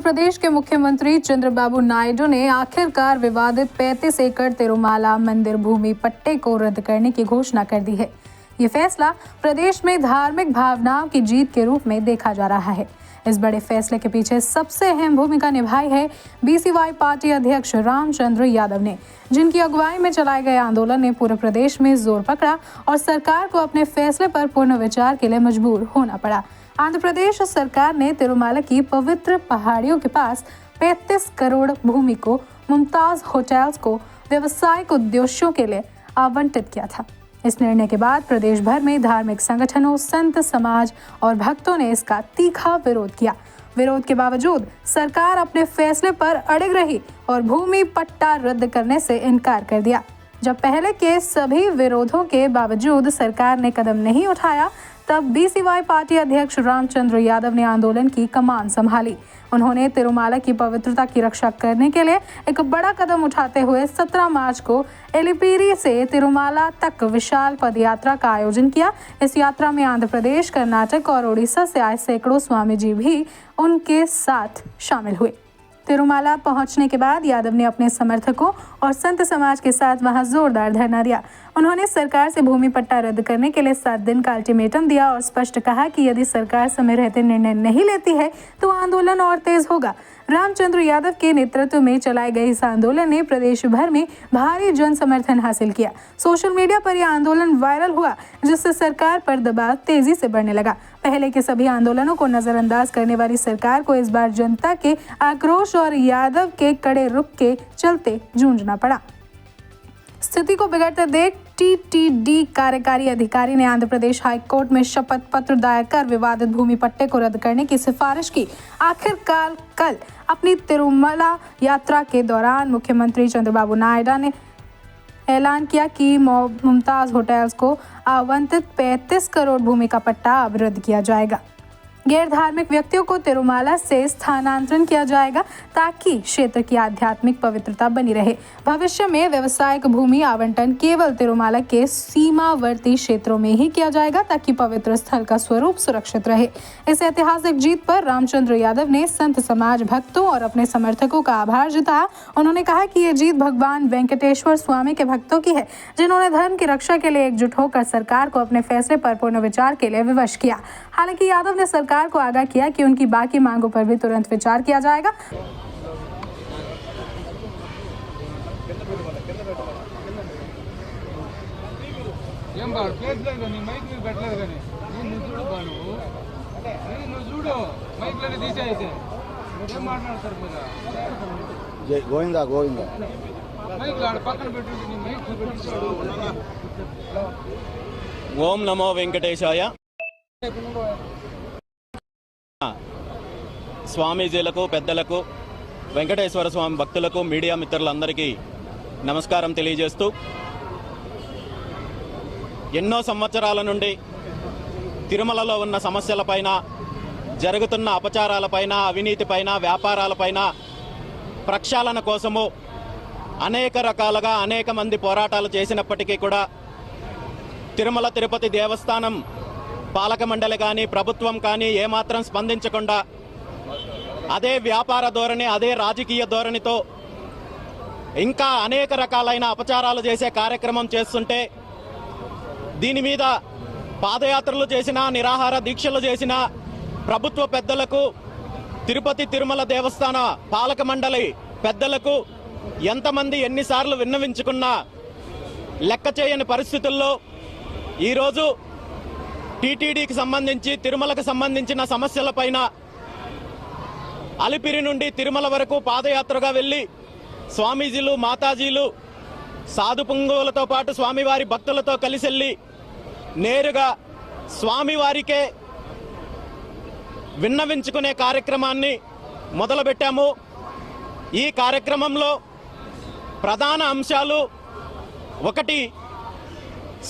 प्रदेश के मुख्यमंत्री चंद्रबाबू नायडू ने आखिरकार विवादित 35 एकड़ तिरुमाला मंदिर भूमि पट्टे को रद्द करने की घोषणा कर दी है। ये फैसला प्रदेश में धार्मिक भावनाओं की जीत के रूप में देखा जा रहा है। इस बड़े फैसले के पीछे सबसे अहम भूमिका निभाई है बीसीवाई पार्टी अध्यक्ष रामचंद्र यादव ने, जिनकी अगुवाई में चलाए गए आंदोलन ने पूरे प्रदेश में जोर पकड़ा और सरकार को अपने फैसले पर पुनर्विचार के लिए मजबूर होना पड़ा। आंध्र प्रदेश सरकार ने तिरुमाला की पवित्र पहाड़ियों के पास 35 करोड़ भूमि को मुमताज होटल्स को व्यावसायिक उद्देश्यों के लिए आवंटित किया था। इस निर्णय के बाद प्रदेश भर में धार्मिक संगठनों, संत समाज और भक्तों ने इसका तीखा विरोध किया। विरोध के बावजूद सरकार अपने फैसले पर अड़िग रही और भूमि पट्टा रद्द करने से इनकार कर दिया। जब पहले के सभी विरोधों के बावजूद सरकार ने कदम नहीं उठाया, तब बीसीवाई पार्टी अध्यक्ष रामचंद्र यादव ने आंदोलन की कमान संभाली। उन्होंने तिरुमाला की पवित्रता की रक्षा करने के लिए एक बड़ा कदम उठाते हुए 17 मार्च को एलिपिरी से तिरुमाला तक विशाल पदयात्रा का आयोजन किया। इस यात्रा में आंध्र प्रदेश, कर्नाटक और उड़ीसा से आए सैकड़ों स्वामी जी भी उनके साथ शामिल हुए। तिरुमाला पहुंचने के बाद यादव ने अपने समर्थकों और संत समाज के साथ वहां जोरदार धरना दिया। उन्होंने सरकार से भूमि पट्टा रद्द करने के लिए 7 दिन का अल्टीमेटम दिया और स्पष्ट कहा कि यदि सरकार समय रहते निर्णय नहीं लेती है तो आंदोलन और तेज होगा। रामचंद्र यादव के नेतृत्व में चलाए गए इस आंदोलन ने प्रदेश भर में भारी जन समर्थन हासिल किया। सोशल मीडिया पर यह आंदोलन वायरल हुआ, जिससे सरकार पर दबाव तेजी से बढ़ने लगा। पहले के सभी आंदोलनों को नजरअंदाज करने वाली सरकार को इस बार जनता के आक्रोश और यादव के कड़े रुख के चलते जूझना पड़ा। स्थिति को बिगड़ते देख टीटीडी कार्यकारी अधिकारी ने आंध्र प्रदेश हाई कोर्ट में शपथ पत्र दायर कर विवादित भूमि पट्टे को रद्द करने की सिफारिश की। आखिरकार कल अपनी तिरुमला यात्रा के दौरान मुख्यमंत्री चंद्रबाबू नायडू ने ऐलान किया कि मुमताज होटल्स को आवंटित 35 करोड़ भूमि का पट्टा अब रद्द किया जाएगा। गैर धार्मिक व्यक्तियों को तिरुमाला से स्थानांतरण किया जाएगा ताकि क्षेत्र की आध्यात्मिक पवित्रता बनी रहे। भविष्य में व्यावसायिक भूमि आवंटन केवल तिरुमाला के सीमावर्ती क्षेत्रों में ही किया जाएगा ताकि पवित्र स्थल का स्वरूप सुरक्षित रहे। इस ऐतिहासिक जीत पर रामचंद्र यादव ने संत समाज, भक्तों और अपने समर्थकों का आभार जताया। उन्होंने कहा कि ये जीत भगवान वेंकटेश्वर स्वामी के भक्तों की है, जिन्होंने धर्म की रक्षा के लिए एकजुट होकर सरकार को अपने फैसले पर पुनर्विचार के लिए विवश किया। हालांकि यादव ने सरकार को आगाह किया कि उनकी बाकी मांगों पर भी तुरंत विचार किया जाएगा। గోవిందా గోవిందా ఓం నమో వెంకటేశాయ. స్వామీజీలకు, పెద్దలకు, వెంకటేశ్వర స్వామి భక్తులకు, మీడియా మిత్రులందరికీ నమస్కారం తెలియజేస్తూ, ఎన్నో సంవత్సరాల నుండి తిరుమలలో ఉన్న సమస్యలపైన, జరుగుతున్న అపచారాలపైన, అవినీతిపైన, వ్యాపారాలపైన ప్రక్షాళన కోసము అనేక రకాలుగా అనేక మంది పోరాటాలు చేసినప్పటికీ కూడా తిరుమల తిరుపతి దేవస్థానం పాలక మండలి కానీ, ప్రభుత్వం కానీ ఏమాత్రం స్పందించకుండా అదే వ్యాపార ధోరణి, అదే రాజకీయ ధోరణితో ఇంకా అనేక రకాలైన అపచారాలు చేసే కార్యక్రమం చేస్తుంటే, దీని మీద పాదయాత్రలు చేసిన, నిరాహార దీక్షలు చేసిన ప్రభుత్వ పెద్దలకు, తిరుపతి తిరుమల దేవస్థాన పాలక మండలి పెద్దలకు ఎంతమంది ఎన్నిసార్లు విన్నవించుకున్నా లెక్క చేయని పరిస్థితుల్లో ఈరోజు టీటీడీకి సంబంధించి, తిరుమలకు సంబంధించిన సమస్యలపైన అలిపిరి నుండి తిరుమల వరకు పాదయాత్రగా వెళ్లి స్వామీజీలు, మాతాజీలు, సాధు పుంగవులతో పాటు స్వామివారి భక్తులతో కలిసి వెళ్లి నేరుగా స్వామివారికే విన్నవించుకునే కార్యక్రమాన్ని మొదలుపెట్టాము. ఈ కార్యక్రమంలో ప్రధాన అంశాలు: ఒకటి,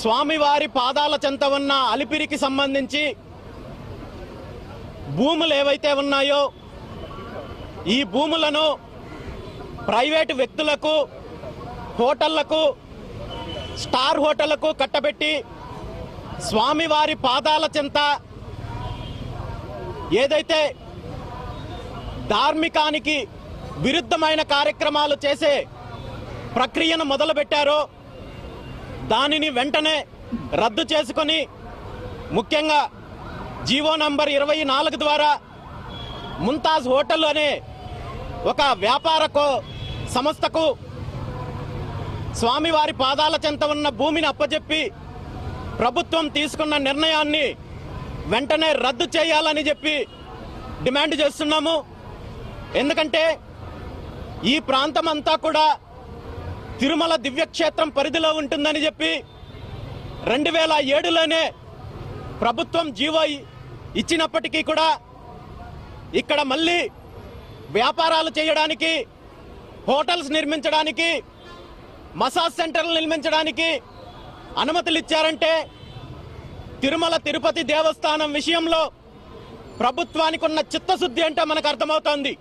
స్వామివారి పాదాల చెంత ఉన్న అలిపిరికి సంబంధించి భూములు ఏవైతే ఉన్నాయో ఈ భూములను ప్రైవేటు వ్యక్తులకు, హోటళ్లకు, స్టార్ హోటళ్లకు కట్టబెట్టి స్వామివారి పాదాల చెంత ఏదైతే ధార్మికానికి విరుద్ధమైన కార్యక్రమాలు చేసే ప్రక్రియను మొదలుపెట్టారో దానిని వెంటనే రద్దు చేసుకొని ముఖ్యంగా జీవో నంబర్ 24 ద్వారా ముంతాజ్ హోటల్ అనే ఒక వ్యాపార సంస్థకు స్వామివారి పాదాల చెంత ఉన్న భూమిని అప్పచెప్పి ప్రభుత్వం తీసుకున్న నిర్ణయాన్ని వెంటనే రద్దు చేయాలని చెప్పి డిమాండ్ చేస్తున్నాము. ఎందుకంటే ఈ ప్రాంతం అంతా కూడా తిరుమల దివ్యక్షేత్రం పరిధిలో ఉంటుందని చెప్పి 2007లోనే ప్రభుత్వం జీవో ఇచ్చినప్పటికీ కూడా ఇక్కడ మళ్ళీ వ్యాపారాలు చేయడానికి, హోటల్స్ నిర్మించడానికి, మసాజ్ సెంటర్లు నిర్మించడానికి అనుమతులు ఇచ్చారంటే తిరుమల తిరుపతి దేవస్థానం విషయంలో ప్రభుత్వానికి ఉన్న చిత్తశుద్ధి అంటే మనకు అర్థమవుతోంది.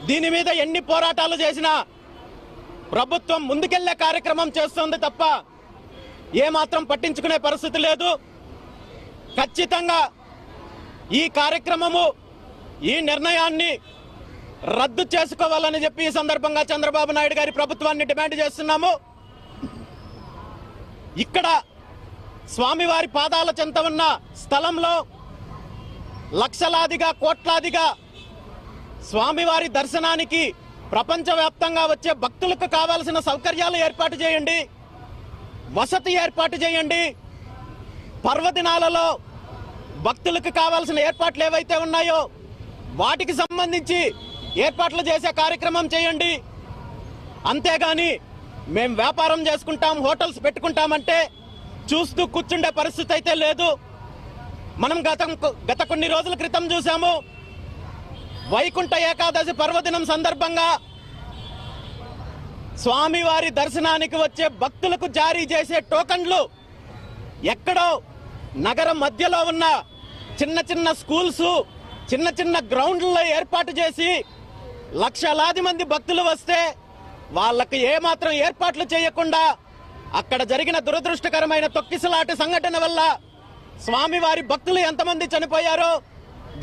దీని మీద ఎన్ని పోరాటాలు చేసినా ప్రభుత్వం ముందుకెళ్లే కార్యక్రమం చేస్తోంది తప్ప ఏమాత్రం పట్టించుకునే పరిస్థితి లేదు. ఖచ్చితంగా ఈ కార్యక్రమము, ఈ నిర్ణయాన్ని రద్దు చేసుకోవాలని చెప్పి ఈ సందర్భంగా చంద్రబాబు నాయుడు గారి ప్రభుత్వాన్ని డిమాండ్ చేస్తున్నాము. ఇక్కడ స్వామివారి పాదాల చెంత ఉన్న స్థలంలో లక్షలాదిగా, కోట్లాదిగా స్వామివారి దర్శనానికి ప్రపంచవ్యాప్తంగా వచ్చే భక్తులకు కావాల్సిన సౌకర్యాలు ఏర్పాటు చేయండి, వసతి ఏర్పాటు చేయండి. పర్వదినాలలో భక్తులకు కావాల్సిన ఏర్పాట్లు ఏవైతే ఉన్నాయో వాటికి సంబంధించి ఏర్పాట్లు చేసే కార్యక్రమం చేయండి. అంతేగాని మేం వ్యాపారం చేసుకుంటాం, హోటల్స్ పెట్టుకుంటామంటే చూస్తూ కూర్చుండే పరిస్థితి అయితే లేదు. మనం గత కొన్ని రోజుల క్రితం చూసాము, వైకుంఠ ఏకాదశి పర్వదినం సందర్భంగా స్వామివారి దర్శనానికి వచ్చే భక్తులకు జారీ చేసే టోకన్లు ఎక్కడో నగరం మధ్యలో ఉన్న చిన్న చిన్న స్కూల్స్, చిన్న చిన్న గ్రౌండ్లలో ఏర్పాటు చేసి లక్షలాది మంది భక్తులు వస్తే వాళ్ళకి ఏమాత్రం ఏర్పాట్లు చేయకుండా అక్కడ జరిగిన దురదృష్టకరమైన తొక్కిసలాట సంఘటన వల్ల స్వామివారి భక్తులు ఎంతమంది చనిపోయారో,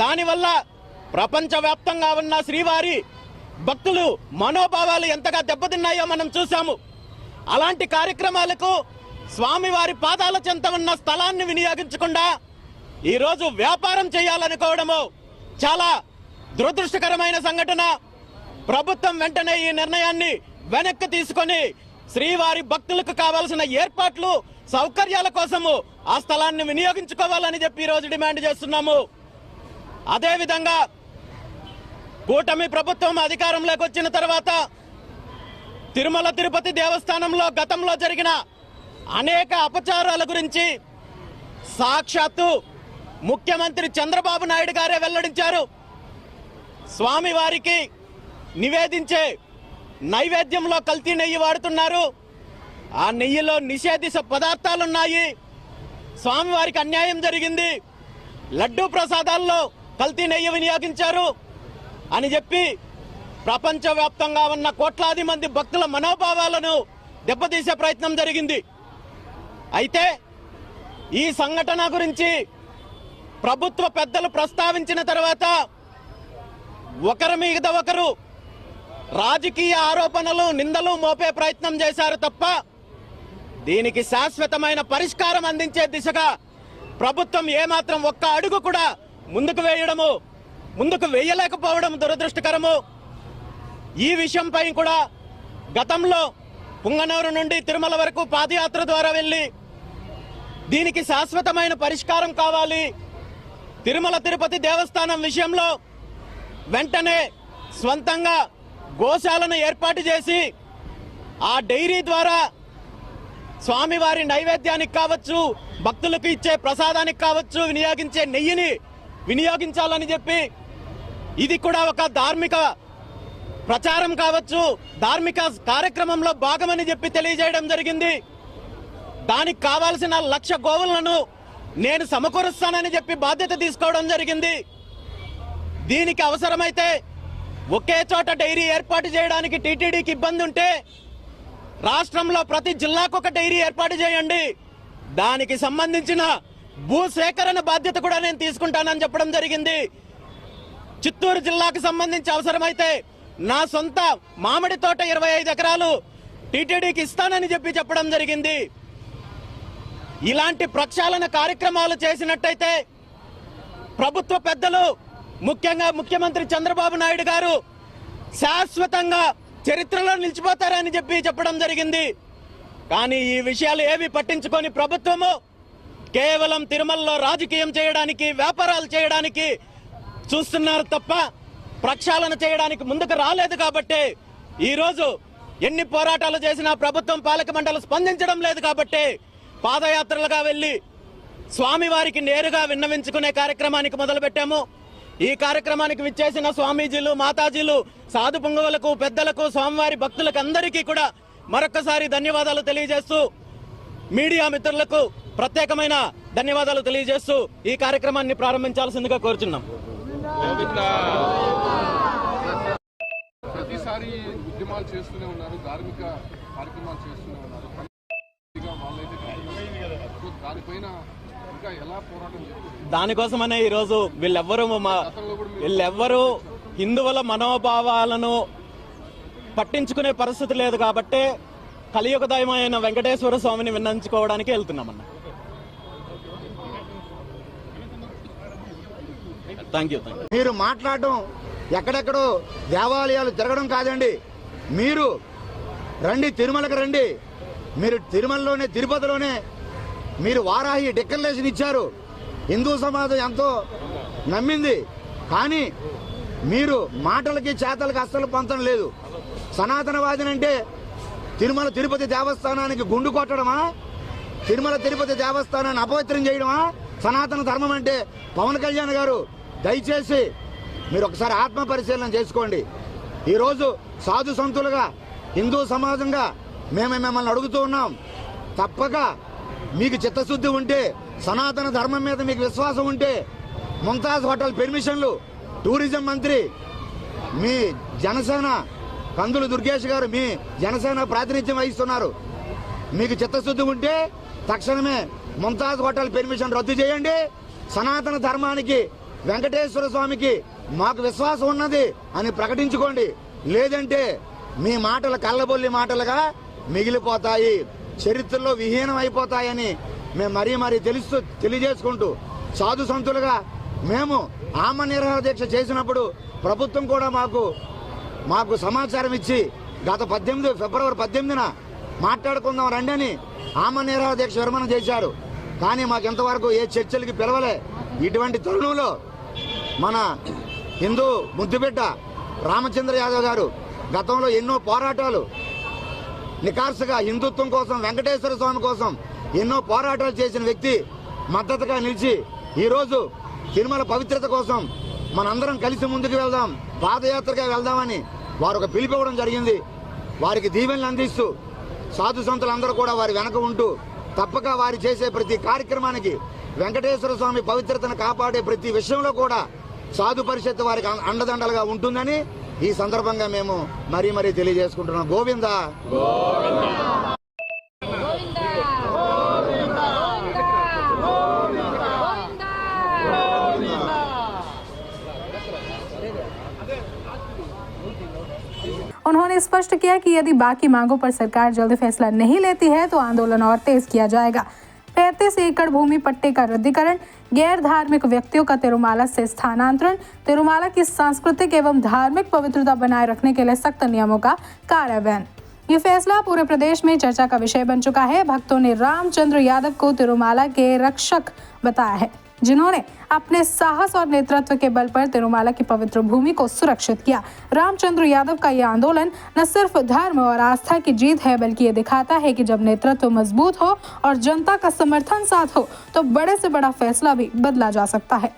దానివల్ల ప్రపంచవ్యాప్తంగా ఉన్న శ్రీవారి భక్తులు మనోభావాలు ఎంతగా దెబ్బతిన్నాయో మనం చూసాము. అలాంటి కార్యక్రమాలకు స్వామివారి పాదాల చెంత ఉన్న స్థలాన్ని వినియోగించకుండా ఈరోజు వ్యాపారం చేయాలనుకోవడము చాలా దురదృష్టకరమైన సంఘటన. ప్రభుత్వం వెంటనే ఈ నిర్ణయాన్ని వెనక్కి తీసుకొని శ్రీవారి భక్తులకు కావాల్సిన ఏర్పాట్లు, సౌకర్యాల కోసము ఆ స్థలాన్ని వినియోగించుకోవాలని చెప్పి ఈరోజు డిమాండ్ చేస్తున్నాము. అదేవిధంగా కూటమి ప్రభుత్వం అధికారంలోకి వచ్చిన తర్వాత తిరుమల తిరుపతి దేవస్థానంలో గతంలో జరిగిన అనేక అపచారాల గురించి సాక్షాత్తు ముఖ్యమంత్రి చంద్రబాబు నాయుడు గారే వెల్లడించారు. స్వామివారికి నివేదించే నైవేద్యంలో కల్తీ నెయ్యి వాడుతున్నారు, ఆ నెయ్యిలో నిషేధిత పదార్థాలున్నాయి, స్వామివారికి అన్యాయం జరిగింది, లడ్డూ ప్రసాదాల్లో కల్తీ నెయ్యి వినియోగించారు అని చెప్పి ప్రపంచవ్యాప్తంగా ఉన్న కోట్లాది మంది భక్తుల మనోభావాలను దెబ్బతీసే ప్రయత్నం జరిగింది. అయితే ఈ సంఘటన గురించి ప్రభుత్వ పెద్దలు ప్రస్తావించిన తర్వాత ఒకరి మీద ఒకరు రాజకీయ ఆరోపణలు, నిందలు మోపే ప్రయత్నం చేశారు తప్ప దీనికి శాశ్వతమైన పరిష్కారం అందించే దిశగా ప్రభుత్వం ఏమాత్రం ఒక్క అడుగు కూడా ముందుకు వేయలేకపోవడం దురదృష్టకరము. ఈ విషయంపై కూడా గతంలో పుంగనూరు నుండి తిరుమల వరకు పాదయాత్ర ద్వారా వెళ్లి దీనికి శాశ్వతమైన పరిష్కారం కావాలి, తిరుమల తిరుపతి దేవస్థానం విషయంలో వెంటనే స్వంతంగా గోశాలను ఏర్పాటు చేసి ఆ డైరీ ద్వారా స్వామివారి నైవేద్యానికి కావచ్చు, భక్తులకు ఇచ్చే ప్రసాదానికి కావచ్చు, వినియోగించే నెయ్యిని వినియోగించాలని చెప్పి ఇది కూడా ఒక ధార్మిక ప్రచారం కావచ్చు, ధార్మిక కార్యక్రమంలో భాగమని చెప్పి తెలియజేయడం జరిగింది. దానికి కావాల్సిన 1,00,000 గోవులను నేను సమకూరుస్తానని చెప్పి బాధ్యత తీసుకోవడం జరిగింది. దీనికి అవసరమైతే ఒకే చోట డైరీ ఏర్పాటు చేయడానికి టీటీడీకి ఇబ్బంది ఉంటే రాష్ట్రంలో ప్రతి జిల్లాకు ఒక డైరీ ఏర్పాటు చేయండి, దానికి సంబంధించిన భూసేకరణ బాధ్యత కూడా నేను తీసుకుంటానని చెప్పడం జరిగింది. చిత్తూరు జిల్లాకు సంబంధించి అవసరమైతే నా సొంత మామిడి తోట 25 ఎకరాలు టీటీడీకి ఇస్తానని చెప్పడం జరిగింది. ఇలాంటి ప్రక్షాళన కార్యక్రమాలు చేసినట్టయితే ప్రభుత్వ పెద్దలు, ముఖ్యంగా ముఖ్యమంత్రి చంద్రబాబు నాయుడు గారు శాశ్వతంగా చరిత్రలో నిలిచిపోతారని చెప్పడం జరిగింది. కానీ ఈ విషయాలు ఏవి పట్టించుకొని ప్రభుత్వము కేవలం తిరుమలలో రాజకీయం చేయడానికి, వ్యాపారాలు చేయడానికి చూస్తున్నారు తప్ప ప్రక్షాళన చేయడానికి ముందుకు రాలేదు. కాబట్టి ఈరోజు ఎన్ని పోరాటాలు చేసినా ప్రభుత్వం, పాలక మండలి స్పందించడం లేదు. కాబట్టి పాదయాత్రలుగా వెళ్లి స్వామివారికి నేరుగా విన్నవించుకునే కార్యక్రమానికి మొదలుపెట్టాము. ఈ కార్యక్రమానికి విచ్చేసిన స్వామీజీలు, మాతాజీలు, సాధు పుంగవులకు, పెద్దలకు, స్వామివారి భక్తులకు అందరికీ కూడా మరొక్కసారి ధన్యవాదాలు తెలియజేస్తూ, మీడియా మిత్రులకు ప్రత్యేకమైన ధన్యవాదాలు తెలియజేస్తూ ఈ కార్యక్రమాన్ని ప్రారంభించాల్సిందిగా కోరుచున్నాం. ప్రతిసారి ఉద్యమాలు చేస్తూనే ఉన్నారు, ధార్మిక కార్యక్రమాలు చేస్తూనే ఉన్నారు. దానిపైన ఇంకా ఎలా పోరాటం చేస్తారు? దానికోసమనే ఈరోజు వీళ్ళెవ్వరూ హిందువుల మనోభావాలను పట్టించుకునే పరిస్థితి లేదు. కాబట్టి కలియుగదయమైన వెంకటేశ్వర స్వామిని విన్నవించుకోవడానికి వెళ్తున్నామన్న. Thank you. మీరు మాట్లాడడం ఎక్కడెక్కడో దేవాలయాలు తిరగడం కాదండి. మీరు రండి, తిరుమలకు రండి. మీరు తిరుమలలోనే, తిరుపతిలోనే మీరు వారాహి డిక్లరేషన్ ఇచ్చారు. హిందూ సమాజం ఎంతో నమ్మింది. కానీ మీరు మాటలకి చేతలకి అస్సలు పొందడం లేదు. సనాతనవాదినంటే తిరుమల తిరుపతి దేవస్థానానికి గుండు కొట్టడమా? తిరుమల తిరుపతి దేవస్థానాన్ని అపవిత్రం చేయడమా సనాతన ధర్మం అంటే? పవన్ కళ్యాణ్ గారు దయచేసి మీరు ఒకసారి ఆత్మ పరిశీలన చేసుకోండి. ఈరోజు సాధు సంతులుగా, హిందూ సమాజంగా మేము మిమ్మల్ని అడుగుతూ ఉన్నాం. తప్పక మీకు చిత్తశుద్ధి ఉంటే, సనాతన ధర్మం మీద మీకు విశ్వాసం ఉంటే, ముంతాజ్ హోటల్ పెర్మిషన్లు టూరిజం మంత్రి మీ జనసేన కందులు దుర్గేష్ గారు మీ జనసేన ప్రాతినిధ్యం వహిస్తున్నారు. మీకు చిత్తశుద్ధి ఉంటే తక్షణమే ముంతాజ్ హోటల్ పెర్మిషన్ రద్దు చేయండి. సనాతన ధర్మానికి, వెంకటేశ్వర స్వామికి మాకు విశ్వాసం ఉన్నది అని ప్రకటించుకోండి. లేదంటే మీ మాటలు కళ్ళబొల్లి మాటలుగా మిగిలిపోతాయి, చరిత్రలో విహీనం అయిపోతాయని మేము మరీ తెలియజేసుకుంటూ, సాధు సంతులుగా మేము ఆమ నిరాహార దీక్ష చేసినప్పుడు ప్రభుత్వం కూడా మాకు సమాచారం ఇచ్చి గత ఫిబ్రవరి 18న మాట్లాడుకుందాం రండి అని ఆమ నిరాహార దీక్ష విరమణ చేశారు. కానీ మాకు ఇంతవరకు ఏ చర్చలకి పిలవలే. ఇటువంటి తరుణంలో మన హిందూ ముద్దుబిడ్డ రామచంద్ర యాదవ్ గారు గతంలో ఎన్నో పోరాటాలు, నికార్సుగా హిందుత్వం కోసం, వెంకటేశ్వర స్వామి కోసం ఎన్నో పోరాటాలు చేసిన వ్యక్తి మద్దతుగా నిలిచి ఈరోజు తిరుమల పవిత్రత కోసం మనందరం కలిసి ముందుకు వెళ్దాం, పాదయాత్రగా వెళ్దామని వారు ఒక పిలిపివ్వడం జరిగింది. వారికి దీవెనలు అందిస్తూ సాధు సంతులందరూ కూడా వారి వెనక ఉంటూ తప్పక వారి చేసే ప్రతి కార్యక్రమానికి, వెంకటేశ్వర స్వామి పవిత్రతను కాపాడే ప్రతి విషయంలో కూడా సాధు పరిషత్ వారికి అండదండలుగా ఉంటుందని ఈ సందర్భంగా మేము మరీ తెలియజేసుకుంటున్నాం. గోవింద उन्होंने स्पष्ट किया कि यदि बाकी मांगों पर सरकार जल्द फैसला नहीं लेती है तो आंदोलन और तेज किया जाएगा। 35 एकड़ भूमि पट्टे का रद्दीकरण, गैर धार्मिक व्यक्तियों का तिरुमाला से स्थानांतरण, तिरुमाला की सांस्कृतिक एवं धार्मिक पवित्रता बनाए रखने के लिए सख्त नियमों का कार्यान्वयन। ये फैसला पूरे प्रदेश में चर्चा का विषय बन चुका है। भक्तों ने रामचंद्र यादव को तिरुमाला के रक्षक बताया है, जिन्होंने अपने साहस और नेतृत्व के बल पर तिरुमाला की पवित्र भूमि को सुरक्षित किया। रामचंद्र यादव का यह आंदोलन न सिर्फ धर्म और आस्था की जीत है, बल्कि ये दिखाता है कि जब नेतृत्व मजबूत हो और जनता का समर्थन साथ हो तो बड़े से बड़ा फैसला भी बदला जा सकता है।